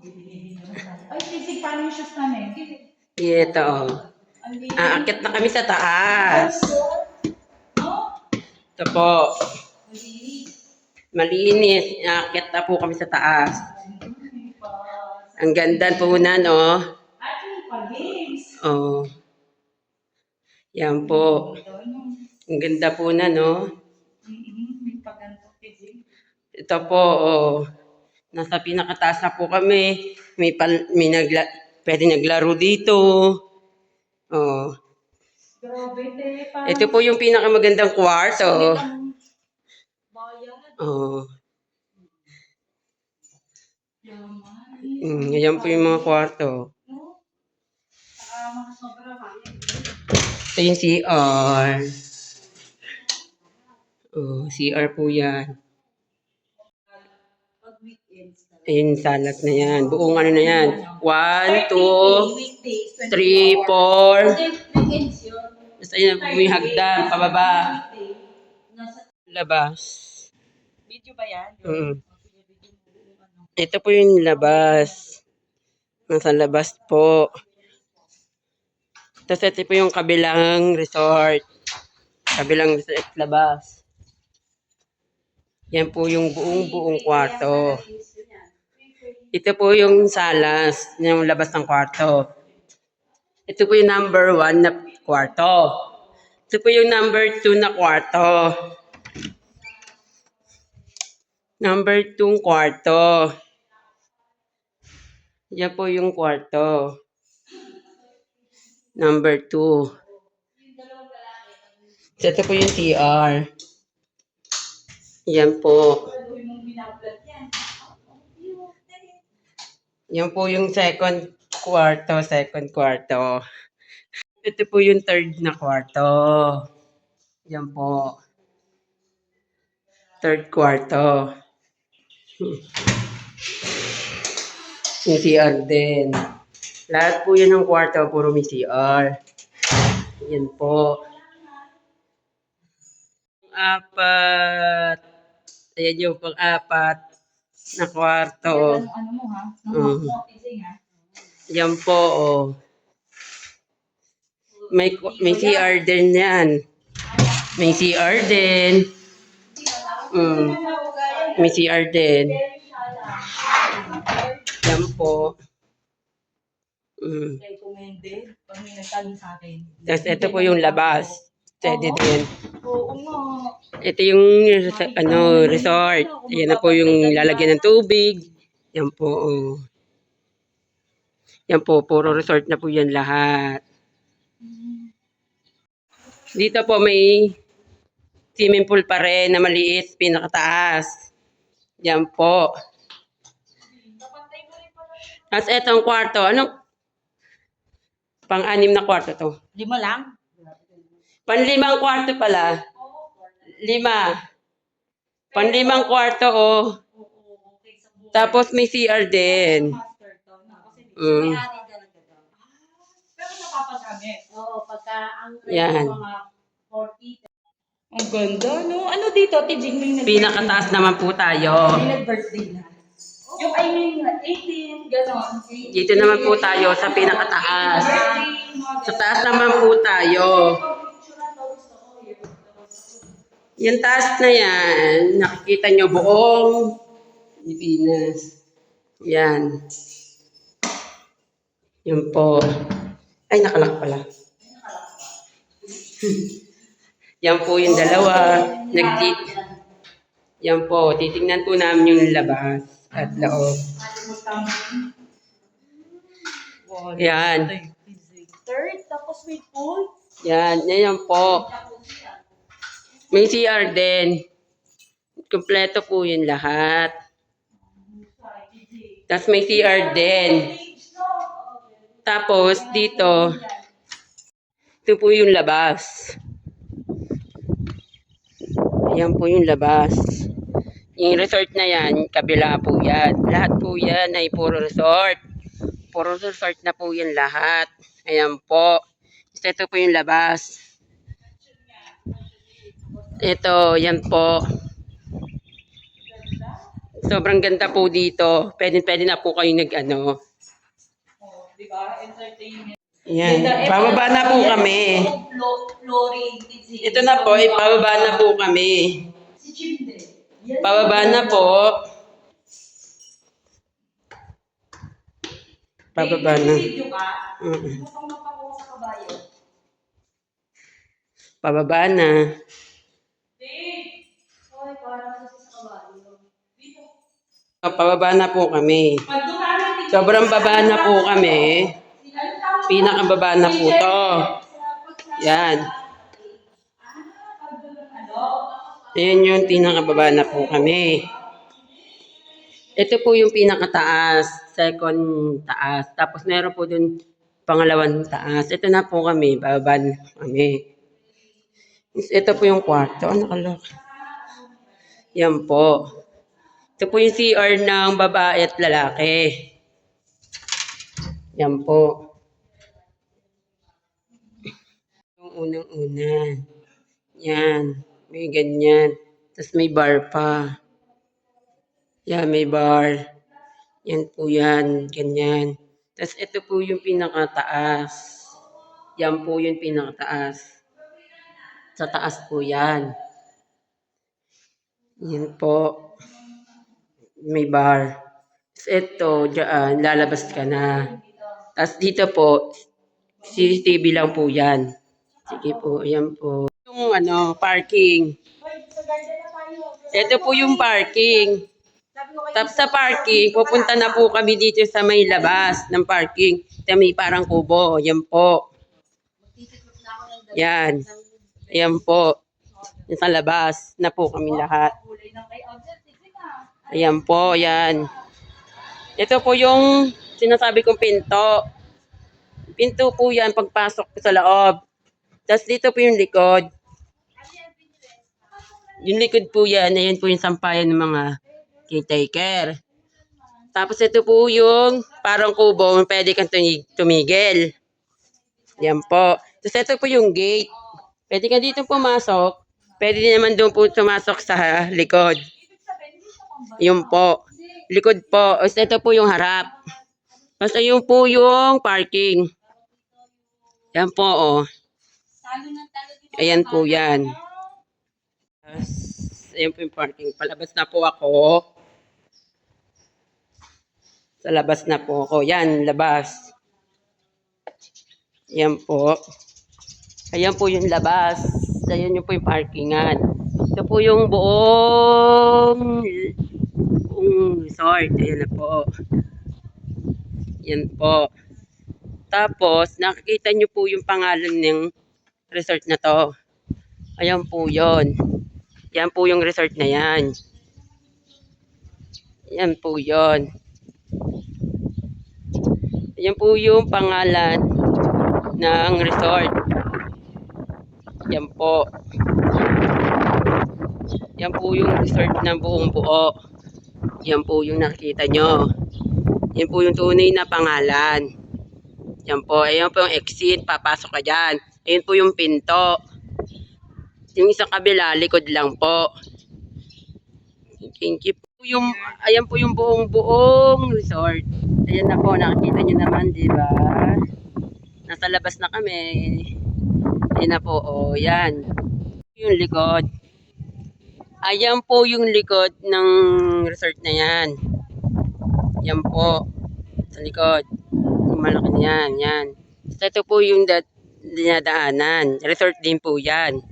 Ay, sisig, paano yung shoes namin? Ito. Aakit na kami sa taas. Ito po. Malinis. Aakit na po kami sa taas. Ang ganda po na, no? Oh. Yan po. Ang ganda po na, no? Ito po, oh. Nasa pinakataas na po kami. Pwede naglaro dito. Oh. Ito po yung pinakamagandang kwarto. Oh. Ayan po yung mga kwarto. Ito yung CR. Oh, CR po yan. Ayun, salat na yan. Buong ano na yan. 1, 2, 3, 4. Basta yun, may hagdan, pababa. Labas. Video ba yan? Ito po yung labas. Nasa labas po. Tapos ito po yung kabilang resort. Kabilang resort labas. Yan po yung buong kwarto. Ito po yung salas, yung labas ng kwarto. Ito po yung number 1 na kwarto. Ito po yung number 2 na kwarto. Number 2 kwarto. Yan po yung kwarto. Number 2. Ito po yung CR. Yan po. Yan po yung second kwarto. Ito po yung third na kwarto. Yan po. Third kwarto. Yung CR din. Lahat po yan ng kwarto, puro may CR. Yan po. Apat. Ayan yung pang-apat na kwarto. Ano mo ha? Yan po, oh. May CR din yan. May CR din. May CR din. Yan po. Recommended. Pag may nagtanong sa akin. Tapos ito po yung labas. Pwede din. Oo nga. Ito yung resort. Yan na po yung lalagyan ng tubig. Yan po. Oh. Yan po, puro resort na po yan lahat. Dito po may swimming pool pa rin na maliit, pinakataas. Yan po. Tapos etong kwarto, pang-anim na kwarto to? 5 lang? Pang-limang kwarto pala. 5. Pang-limang kwarto, oh. Tapos may CR din. Pero napapagamit. Oo, pagka ang Yan. mga 40. Ang ganda, no? Ano dito, Tijing? May Pinakataas naman po tayo. nag-birthday na. Yung I mean, 18, gano'n. Dito naman po tayo sa pinakataas. Sa taas naman po tayo. Yung taas na yan, nakikita nyo buong Pilipinas. Yan. Yan po. Ay, nakalak pala. Yan po yung dalawa. Yan po, titingnan po namin yung labas at loob. Yan. Third, tapos may pool. Yan po. May CR din. Kompleto po yun lahat. Tapos may CR din. Tapos dito, ito po yung labas. Ayan po yung labas. Yung resort na yan, kabila po yan. Lahat po yan ay puro resort. Puro resort na po yan lahat. Ayan po. Ito po yung labas. Ito, yan po. Sobrang ganda po dito. Pwede na po kayo nag-ano. Oh, di ba? Entertainment. Yan. Ganda. Bababa na po kami. Flooring, TG. Ito na po, ipababa na po kami. Si Chimde. Yan. Pababa na po. Pababa na. Video ka? Mm. Matang-matang ako sa kabayo. Pababa na. Hoy, parang kasi sa kabayo. Dito. Pababa na po kami. Pag dumami, Sobrang baba na po kami. Pinakababa na po to. Yan. Ayan yung pinakababa na po kami. Ito po yung pinakataas. Second taas. Tapos meron po dun pangalawang taas. Ito na po kami. Bababa na kami. Ito po yung kwarto. Nakalok. Yan po. Ito po yung CR ng babae at lalaki. Yan po. Yung unang-una. Yan. May ganyan. Tapos may bar pa. Yan, may bar. Yan po yan. Ganyan. Tapos ito po yung pinakataas. Yan po yung pinakataas. Sa taas po yan. Yan po. May bar. Tapos ito, dyan, lalabas ka na. Tapos dito po, CCTV lang po yan. Sige po, ayan po. Yung parking. Ito po yung parking. Tapos sa parking, pupunta na po kami dito sa may labas ng parking. Ito may parang kubo. Yan po. Yan. Ayan po. Yan sa labas na po kami lahat. Ayan po, yan. Ito po yung sinasabi kong pinto. Pinto po yan pagpasok po sa loob. Tapos dito po yung likod. Yung likod po yan, ayan po yung sampayan ng mga caretaker. Tapos ito po yung parang kubo, pwede kang tumigil. Yan po. Tapos ito po yung gate. Pwede ka dito pumasok. Pwede din naman doon po sumasok sa likod. Yun po. Likod po. Tapos ito po yung harap. Tapos ayun po yung parking. Yan po, oh. Ayan po yan. Ayan po yung parking. Palabas na po ako. Sa labas na po ako. Yan, labas. Ayan po. Ayan po yung labas. Ayan yung po yung parkingan. Ito po yung buong resort. Ayan na po. Yan po. Tapos, nakikita nyo po yung pangalan ng resort na to. Ayan po yun. Yan po yung resort na yan. Yan po yun. Yan po yung pangalan ng resort. Yan po. Yan po yung resort ng buong buo. Yan po yung nakikita nyo. Yan po yung tunay na pangalan. Yan po. Ayan po yung exit. Papasok ka dyan. Ayan po yung pinto. Yung isang kabila, likod lang po. Thank you po. Ayan po yung buong resort. Ayan na po. Nakikita nyo naman, di ba? Nasa labas na kami. Ayan na po. O, yan. Yung likod. Ayan po yung likod ng resort na yan. Yan po. Sa likod. Yung malaki na yan. Yan. So, ito po yung dinadaanan. Resort din po yan.